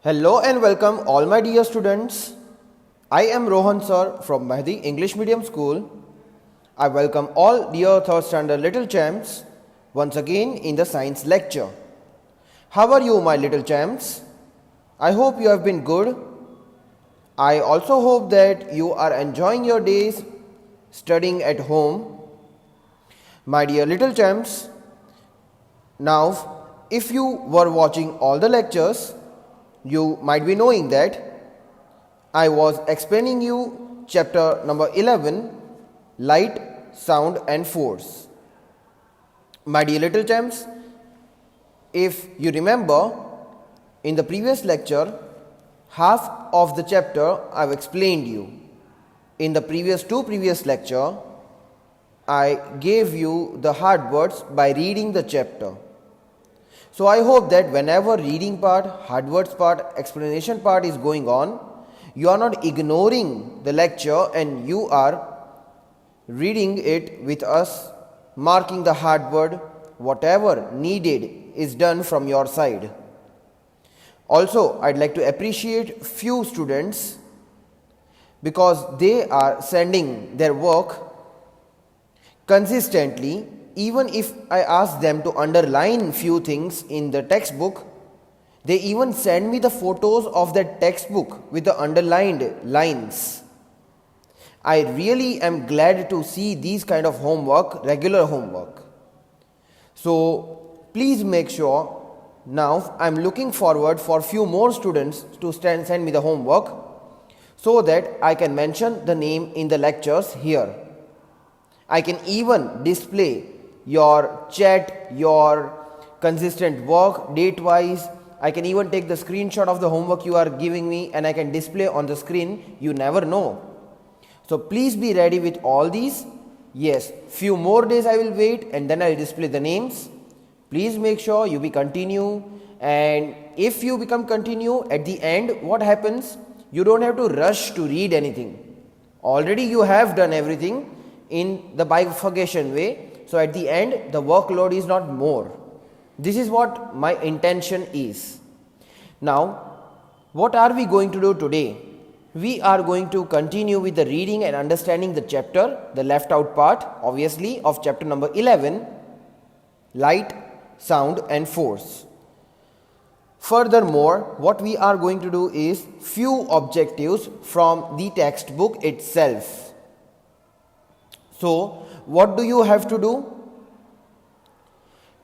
Hello and welcome all my dear students. I am Rohan sir from Mahdi English Medium School. I welcome all dear 3rd standard little champs once again in the science lecture. How are you my little champs? I hope you have been good. I also hope that you are enjoying your days studying at home. My dear little champs, now if you were watching all the lectures, you might be knowing that I was explaining you chapter number 11, light, sound and force. My dear little champs, if you remember, in the previous lecture, half of the chapter I've explained you. In the previous lecture, I gave you the hard words by reading the chapter. So I hope that whenever reading part, hard words part, explanation part is going on, you are not ignoring the lecture and you are reading it with us, marking the hard word, whatever needed is done from your side. Also, I'd like to appreciate few students because they are sending their work consistently. Even if I ask them to underline few things in the textbook, they even send me the photos of that textbook with the underlined lines. I really am glad to see these kind of homework, regular homework. So please make sure, now I am looking forward for few more students to send me the homework so that I can mention the name in the lectures here. I can even display your chat, your consistent work date wise. I can even take the screenshot of the homework you are giving me and I can display on the screen. You never know. So please be ready with all these. Yes, few more days I will wait and then I will display the names. Please make sure you be continue, and if you become continue, at the end what happens, you don't have to rush to read anything. Already you have done everything in the bifurcation way. So at the end, the workload is not more. This is what my intention is. Now, what are we going to do today? We are going to continue with the reading and understanding the chapter, the left out part, obviously, of chapter number 11, light, sound and force. Furthermore, what we are going to do is few objectives from the textbook itself. So, what do you have to do?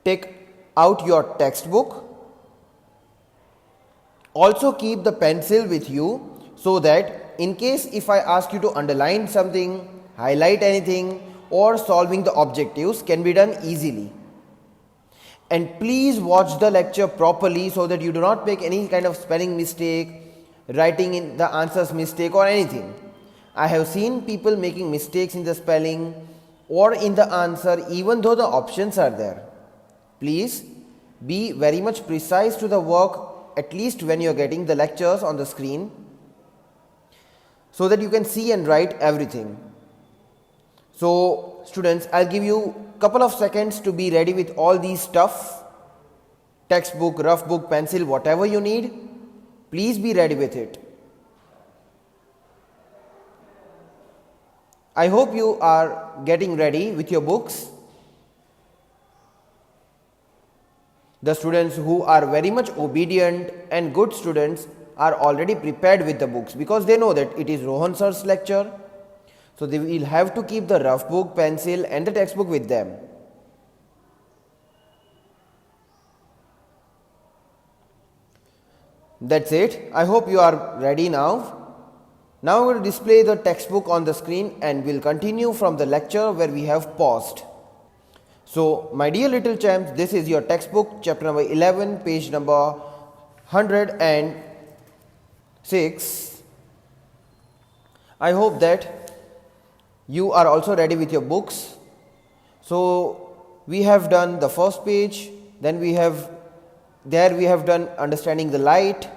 Take out your textbook. Also keep the pencil with you so that in case if I ask you to underline something, highlight anything or solving the objectives can be done easily. And please watch the lecture properly so that you do not make any kind of spelling mistake, writing in the answers mistake or anything. I have seen people making mistakes in the spelling or in the answer even though the options are there. Please be very much precise to the work, at least when you are getting the lectures on the screen, so that you can see and write everything. So students, I'll give you couple of seconds to be ready with all these stuff, textbook, rough book, pencil, whatever you need. Please be ready with it. I hope you are getting ready with your books. The students who are very much obedient and good students are already prepared with the books because they know that it is Rohan sir's lecture. So they will have to keep the rough book, pencil and the textbook with them. That's it. I hope you are ready now. Now we will display the textbook on the screen and we'll continue from the lecture where we have paused. So my dear little champs, this is your textbook, chapter number 11, page number 106. I hope that you are also ready with your books. So we have done the first page, then we have done understanding the light,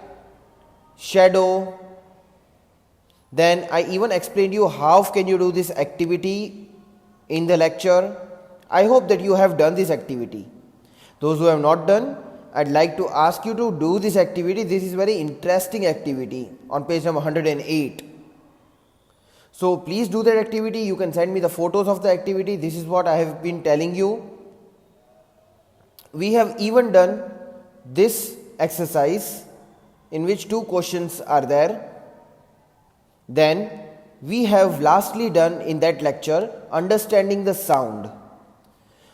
shadow. Then I even explained you how can you do this activity in the lecture. I hope that you have done this activity. Those who have not done, I'd like to ask you to do this activity. This is very interesting activity on page number 108. So please do that activity. You can send me the photos of the activity. This is what I have been telling you. We have even done this exercise in which 2 questions are there. Then we have lastly done in that lecture understanding the sound.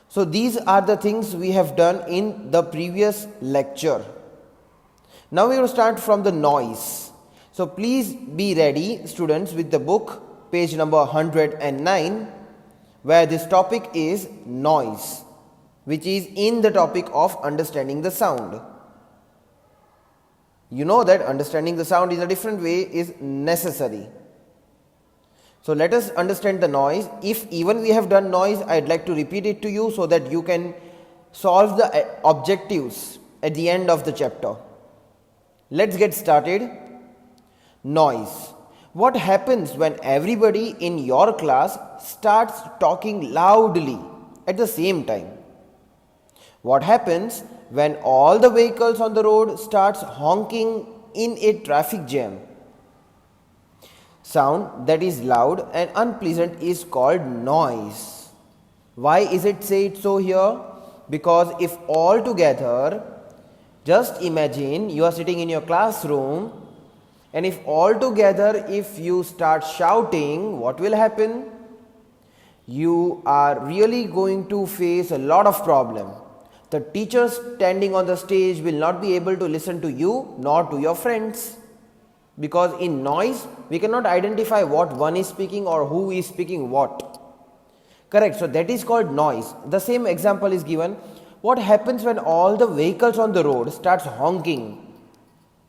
So these are the things we have done in the previous lecture. Now we will start from the noise. So please be ready, students, with the book, page number 109, where this topic is noise, which is in the topic of understanding the sound. You know that understanding the sound in a different way is necessary. So let us understand the noise. If even we have done noise, I'd like to repeat it to you so that you can solve the objectives at the end of the chapter. Let's get started. Noise. What happens when everybody in your class starts talking loudly at the same time? What happens when all the vehicles on the road starts honking in a traffic jam? Sound that is loud and unpleasant is called noise. Why is it said so here? Because if all together, just imagine you are sitting in your classroom, and if all together if you start shouting, what will happen? You are really going to face a lot of problem. The teacher standing on the stage will not be able to listen to you nor to your friends. Because in noise, we cannot identify what one is speaking or who is speaking what. Correct. So that is called noise. The same example is given. What happens when all the vehicles on the road starts honking?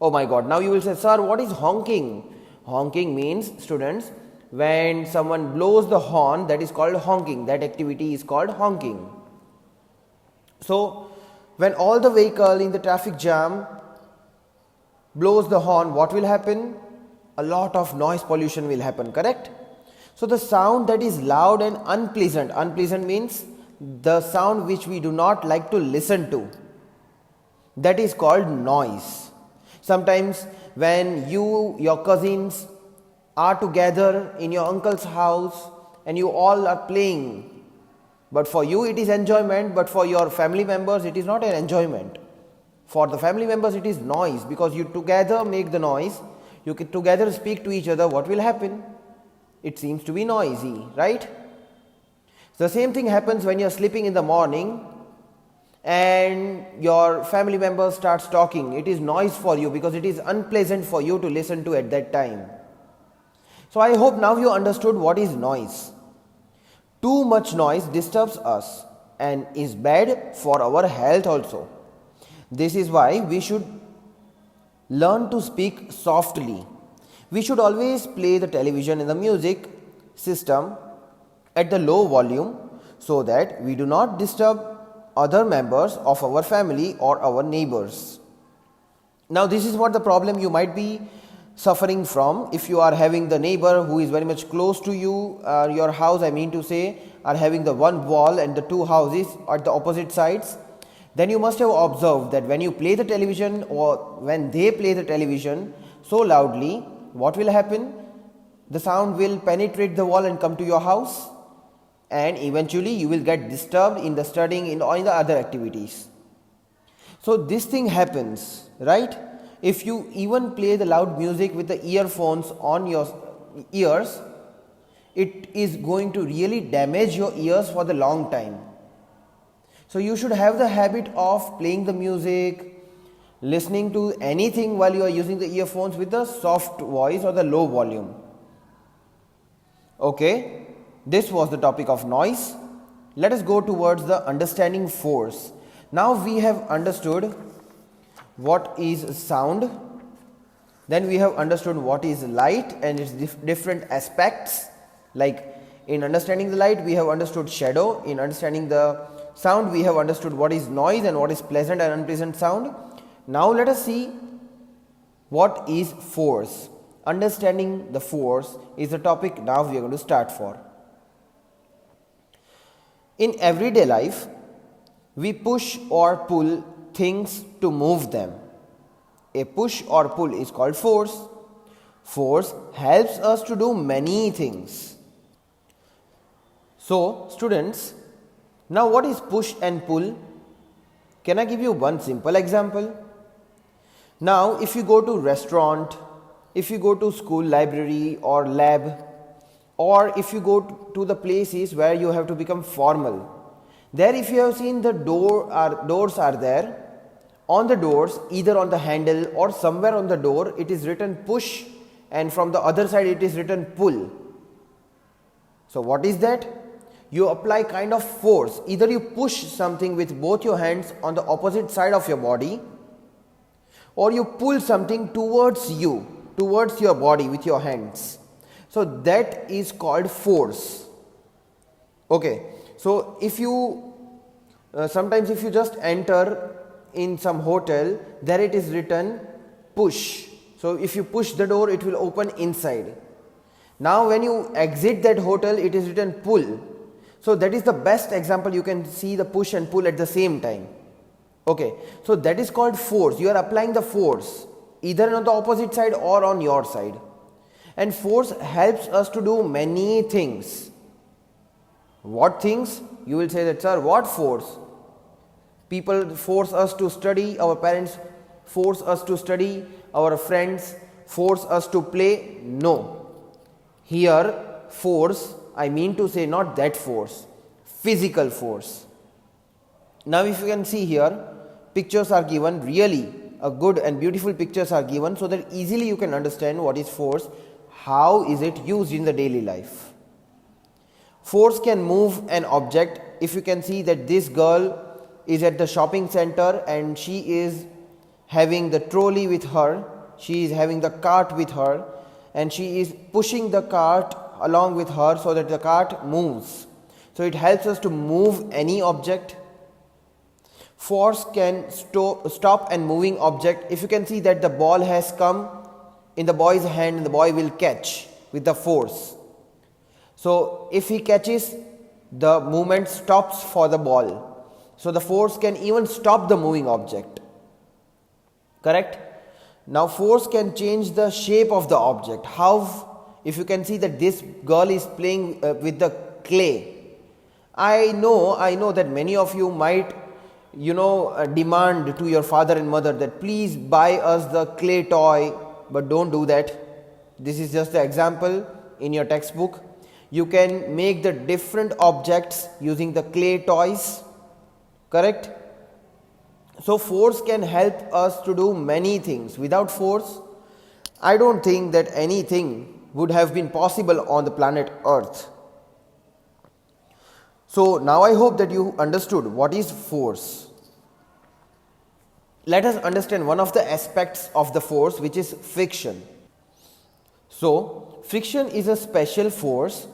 Oh my God. Now you will say, sir, what is honking? Honking means, students, when someone blows the horn, that is called honking. That activity is called honking. So when all the vehicle in the traffic jam blows the horn, what will happen? A lot of noise pollution will happen, correct? So the sound that is loud and unpleasant, unpleasant means the sound which we do not like to listen to, that is called noise. Sometimes when your cousins are together in your uncle's house and you all are playing, but for you it is enjoyment, but for your family members it is not an enjoyment. For the family members it is noise, because you together make the noise, you can together speak to each other. What will happen? It seems to be noisy, right? The same thing happens when you are sleeping in the morning and your family member starts talking. It is noise for you because it is unpleasant for you to listen to at that time. So I hope now you understood what is noise. Too much noise disturbs us and is bad for our health also. This is why we should learn to speak softly. We should always play the television and the music system at the low volume so that we do not disturb other members of our family or our neighbors. Now this is what the problem you might be suffering from. If you are having the neighbor who is very much close to you, your house I mean to say, are having the one wall and the 2 houses at the opposite sides, then you must have observed that when you play the television or when they play the television so loudly, what will happen? The sound will penetrate the wall and come to your house, and eventually you will get disturbed in the studying or in the other activities. So this thing happens, right? If you even play the loud music with the earphones on your ears, it is going to really damage your ears for the long time. So you should have the habit of playing the music, listening to anything while you are using the earphones with the soft voice or the low volume. Okay, this was the topic of noise. Let us go towards the understanding force. Now we have understood what is sound, then we have understood what is light and its different aspects. Like in understanding the light we have understood shadow, in understanding the sound we have understood what is noise and what is pleasant and unpleasant sound. Now let us see what is force. Understanding the force is the topic now we are going to start for. In everyday life, we push or pull things to move them. A push or pull is called force. Force helps us to do many things. So, students, now what is push and pull? Can I give you one simple example? Now, if you go to restaurant, if you go to school library or lab, or if you go to the places where you have to become formal, there if you have seen the doors are there. On the doors, either on the handle or somewhere on the door, it is written push, and from the other side it is written pull. So what is that? You apply kind of force. Either you push something with both your hands on the opposite side of your body, or you pull something towards you, towards your body with your hands. So that is called force. Okay, so if you sometimes if you just enter in some hotel, there it is written push. So if you push the door, it will open inside. Now when you exit that hotel, it is written pull. So that is the best example. You can see the push and pull at the same time. Okay, so that is called force. You are applying the force either on the opposite side or on your side. And force helps us to do many things. What things? You will say that, sir, what force? People force us to study, our parents force us to study, our friends force us to play. No. Here, force, I mean to say not that force, physical force. Now if you can see here, pictures are given, really a good and beautiful pictures are given, so that easily you can understand what is force, how is it used in the daily life. Force can move an object. If you can see that this girl is at the shopping center and she is having the trolley with her, she is having the cart with her, and she is pushing the cart along with her so that the cart moves. So it helps us to move any object. Force can stop an moving object. If you can see that the ball has come in the boy's hand and the boy will catch with the force. So if he catches, the movement stops for the ball. So the force can even stop the moving object. Correct? Now force can change the shape of the object. How? If you can see that this girl is playing with the clay. I know that many of you might demand to your father and mother that please buy us the clay toy, but don't do that. This is just the example in your textbook. You can make the different objects using the clay toys. Correct? So force can help us to do many things. Without force, I don't think that anything would have been possible on the planet Earth. So now I hope that you understood what is force. Let us understand one of the aspects of the force, which is friction. So friction is a special force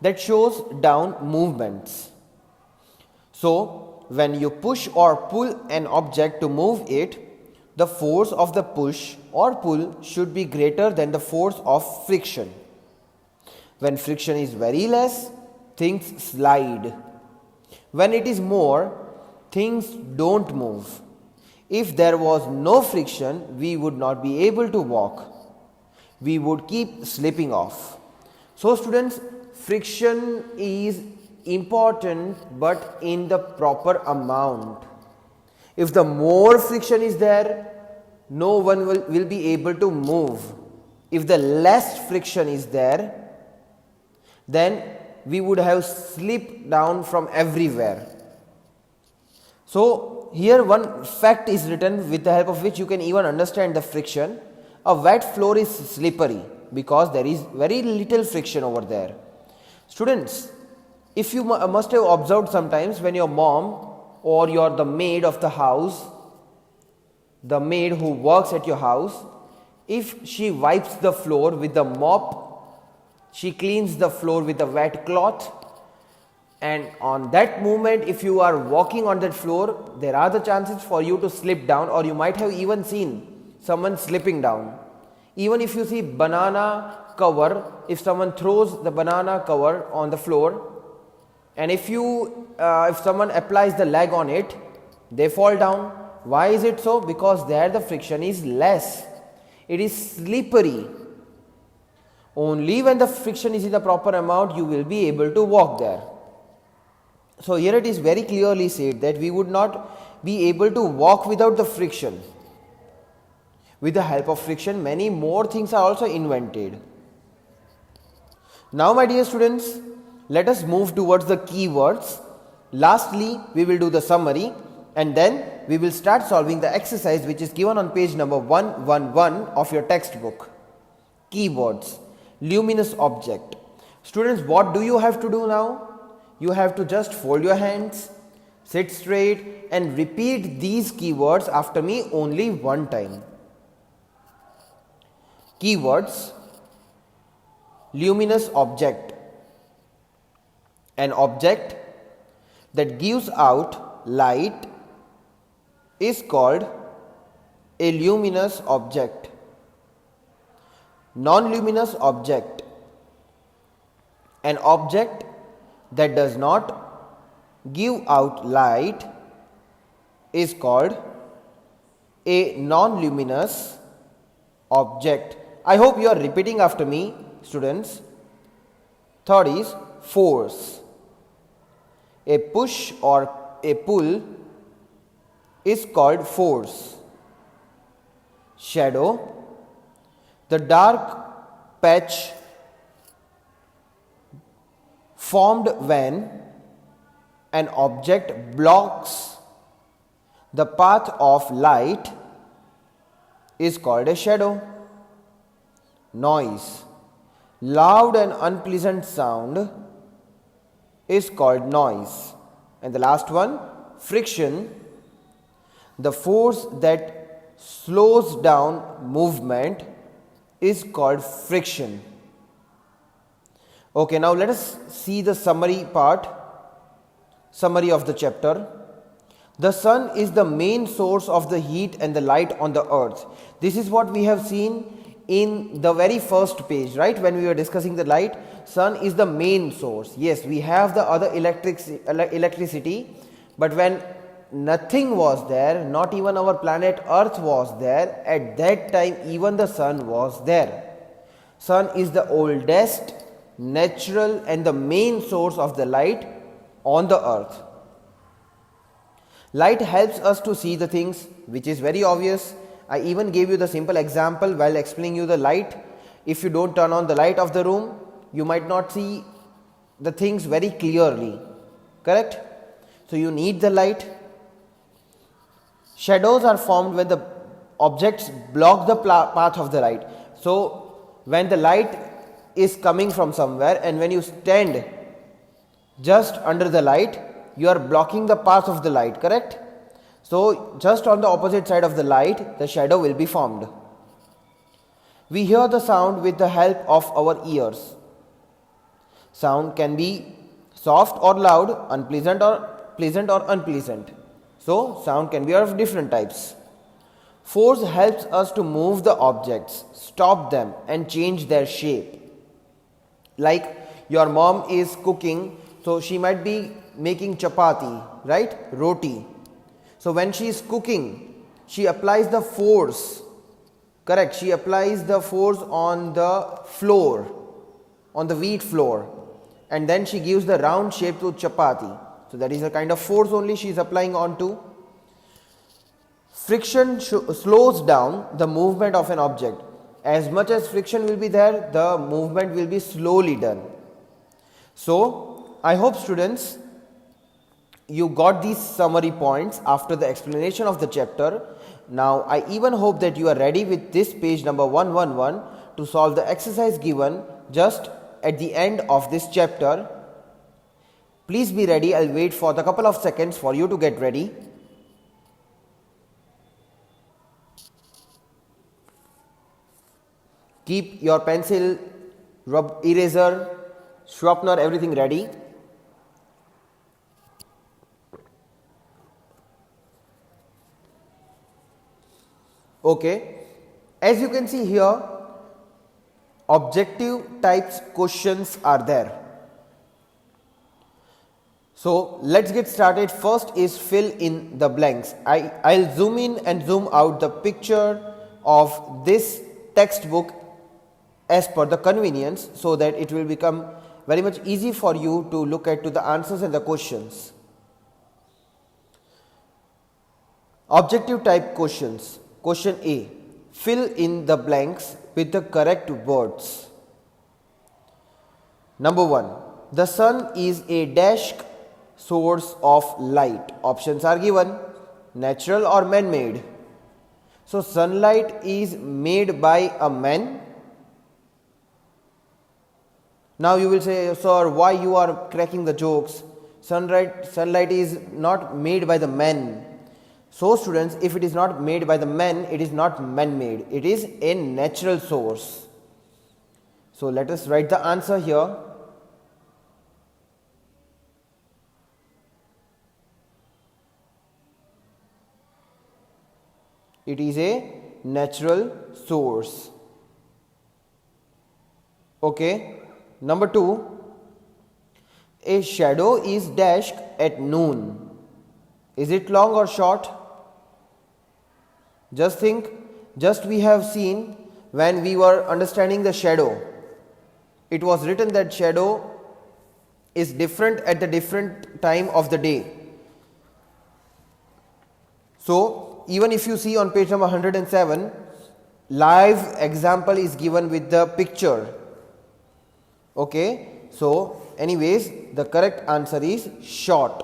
that shows down movements. So when you push or pull an object to move it, the force of the push or pull should be greater than the force of friction. When friction is very less, things slide. When it is more, things don't move. If there was no friction, we would not be able to walk. We would keep slipping off. So students, friction is important, but in the proper amount. If the more friction is there, no one will be able to move. If the less friction is there, then we would have slipped down from everywhere. So here one fact is written with the help of which you can even understand the friction. A wet floor is slippery because there is very little friction over there. Students, if you must have observed sometimes when your mom or the maid of the house, the maid who works at your house, if she wipes the floor with the mop, she cleans the floor with a wet cloth, and on that moment if you are walking on that floor, there are the chances for you to slip down, or you might have even seen someone slipping down. Even if you see banana cover, if someone throws the banana cover on the floor, and if someone applies the leg on it, they fall down. Why is it so? Because there the friction is less. It is slippery. Only when the friction is in the proper amount you will be able to walk there. So here it is very clearly said that we would not be able to walk without the friction. With the help of friction, many more things are also invented. Now my dear students, let us move towards the keywords. Lastly, we will do the summary and then we will start solving the exercise which is given on page number 111 of your textbook. Keywords. Luminous object. Students, what do you have to do now? You have to just fold your hands, sit straight and repeat these keywords after me only one time. Keywords. Luminous object. An object that gives out light is called a luminous object. Non-luminous object. An object that does not give out light is called a non-luminous object. I hope you are repeating after me, students. Third is force. A push or a pull is called force. Shadow. The dark patch formed when an object blocks the path of light is called a shadow. Noise. Loud and unpleasant sound is called noise. And the last one, friction. The force that slows down movement is called friction. Okay, now let us see the summary part. Summary of the chapter. The sun is the main source of the heat and the light on the earth. This is what we have seen in the very first page, right? When we were discussing the light, sun is the main source. Yes, we have the other electricity, but when nothing was there, not even our planet earth was there, at that time even the sun was there. Sun is the oldest, natural and the main source of the light on the earth. Light helps us to see the things, which is very obvious. I even gave you the simple example while explaining you the light. If you don't turn on the light of the room, you might not see the things very clearly. Correct? So you need the light. Shadows are formed when the objects block the path of the light. So when the light is coming from somewhere and when you stand just under the light, you are blocking the path of the light, correct? So just on the opposite side of the light, the shadow will be formed. We hear the sound with the help of our ears. Sound can be soft or loud, unpleasant or pleasant or unpleasant. So sound can be of different types. Force helps us to move the objects, stop them and change their shape. Like your mom is cooking, so she might be making chapati, right? Roti. So when she is cooking, she applies the force, correct? She applies the force on the floor, on the wheat floor, and then she gives the round shape to chapati. So that is a kind of force only she is applying onto. Friction slows down the movement of an object. As much as friction will be there, the movement will be slowly done. So I hope students you got these summary points after the explanation of the chapter. Now I even hope that you are ready with this page number 111 to solve the exercise given just at the end of this chapter. Please be ready. I'll wait for the couple of seconds for you to get ready. Keep your pencil, eraser, sharpener, everything ready. Okay, as you can see here, objective types questions are there. So let's get started. First is fill in the blanks. I'll zoom in and zoom out the picture of this textbook as per the convenience, so that it will become very much easy for you to look at to the answers and the questions. Objective type questions. Question A. Fill in the blanks with the correct words. Number 1. The sun is a dash source of light. Options are given: natural or man-made. So sunlight is made by a man. Now you will say, sir, why you are cracking the jokes? Sunlight is not made by the man. So students, if it is not made by the man, it is not man-made. It is a natural source. So let us write the answer here. It is a natural source. Okay. Number 2. A shadow is dashed at noon. Is it long or short? Just think. Just we have seen when we were understanding the shadow. It was written that shadow is different at the different time of the day. So even if you see on page number 107, live example is given with the picture. Okay. So anyways, the correct answer is short.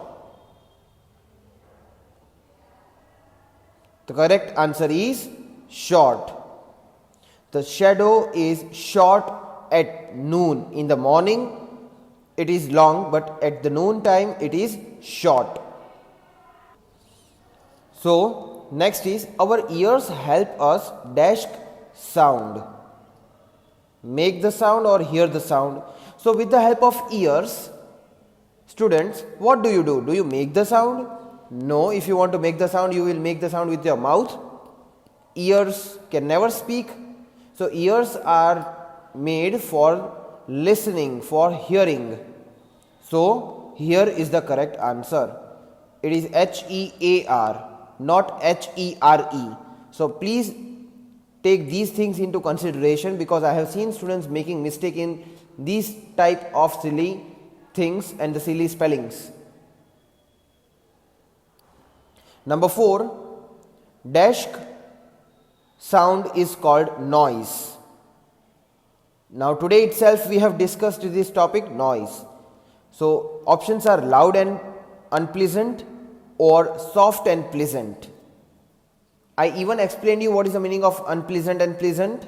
The correct answer is short. The shadow is short at noon. In the morning it is long, but at the noon time it is short. So next is, our ears help us dash sound. Make the sound or hear the sound. So with the help of ears, students, what do? Do you make the sound? No. If you want to make the sound, you will make the sound with your mouth. Ears can never speak. So ears are made for listening, for hearing. So here is the correct answer. It is HEAR, not HERE. So please take these things into consideration, because I have seen students making mistake in these type of silly things and the silly spellings. Number 4. Dash sound is called noise. Now today itself we have discussed this topic, noise. So options are loud and unpleasant or soft and pleasant. I even explained you what is the meaning of unpleasant and pleasant.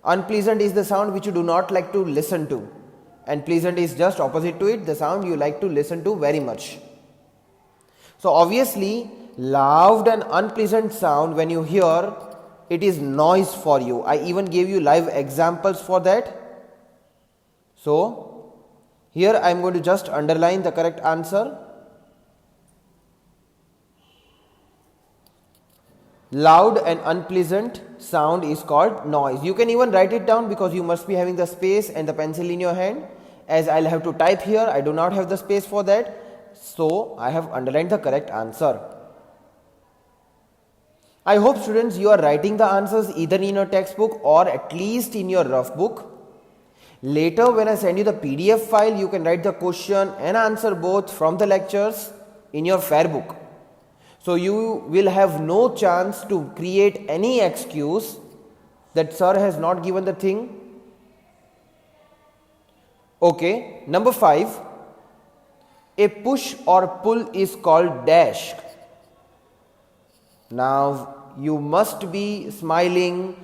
Unpleasant is the sound which you do not like to listen to, and pleasant is just opposite to it, the sound you like to listen to very much. So obviously loud and unpleasant sound, when you hear, it is noise for you. I even gave you live examples for that. So here I am going to just underline the correct answer. Loud and unpleasant sound is called noise. You can even write it down, because you must be having the space and the pencil in your hand. As I'll have to type here, I do not have the space for that. So I have underlined the correct answer. I hope students you are writing the answers either in your textbook or at least in your rough book. Later when I send you the PDF file, you can write the question and answer both from the lectures in your fair book. So you will have no chance to create any excuse that sir has not given the thing. Okay. Number 5. A push or pull is called dash. Now you must be smiling,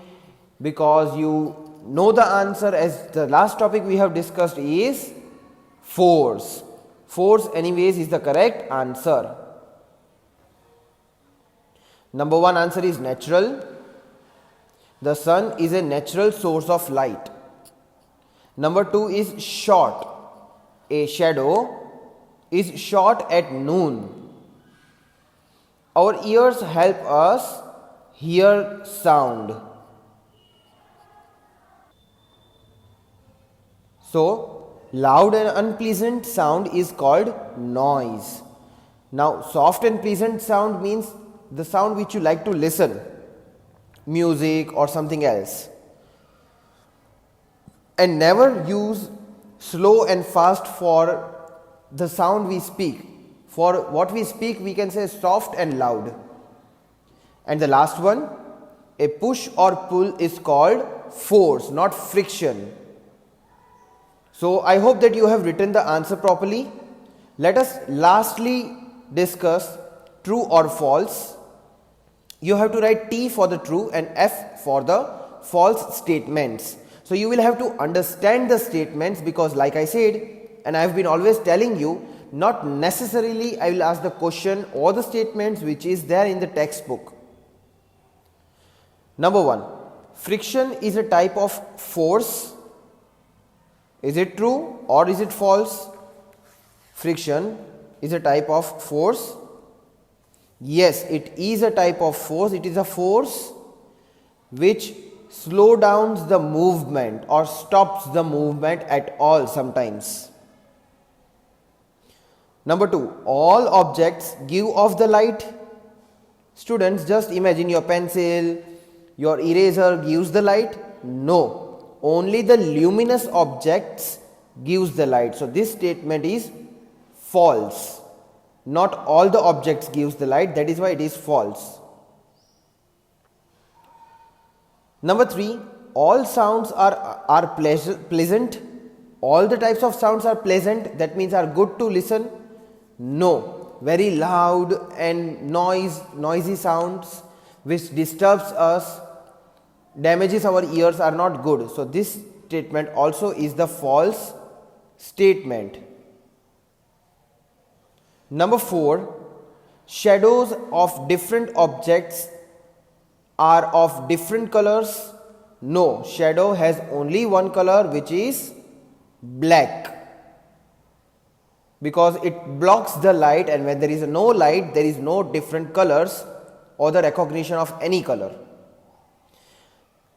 because you know the answer, as the last topic we have discussed is force. Force anyways is the correct answer. Number 1 answer is natural. The sun is a natural source of light. Number 2 is short. A shadow is short at noon. Our ears help us hear sound. So loud and unpleasant sound is called noise. Now, soft and pleasant sound means the sound which you like to listen, music or something else. And never use slow and fast for the sound we speak. For what we speak, we can say soft and loud. And the last one, a push or pull is called force, not friction. So I hope that you have written the answer properly. Let us lastly discuss true or false. You have to write T for the true and F for the false statements. So you will have to understand the statements, because like I said, and I have been always telling you, not necessarily I will ask the question or the statements which is there in the textbook. Number 1, friction is a type of force. Is it true or is it false? Friction is a type of force. Yes, it is a type of force. It is a force which slow downs the movement or stops the movement at all sometimes. Number 2, all objects give off the light. Students, just imagine your pencil, your eraser gives the light. No, only the luminous objects gives the light. So this statement is false. Not all the objects gives the light, that is why it is false. Number 3, all sounds are pleasant. All the types of sounds are pleasant, that means are good to listen. No, very loud and noisy sounds which disturbs us, damages our ears are not good. So this statement also is the false statement. Number 4, shadows of different objects are of different colors. No, shadow has only one color, which is black, because it blocks the light, and when there is no light, there is no different colors or the recognition of any color.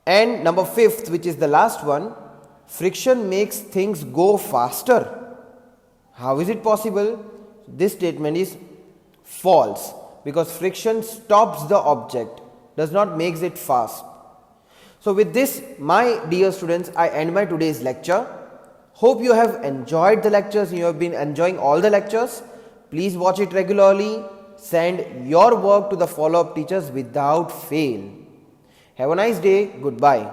And number 5th, which is the last one, friction makes things go faster. How is it possible? This statement is false, because friction stops the object, does not makes it fast. So with this, my dear students, I end my today's lecture. Hope you have enjoyed the lectures, you have been enjoying all the lectures. Please watch it regularly. Send your work to the follow-up teachers without fail. Have a nice day. Goodbye.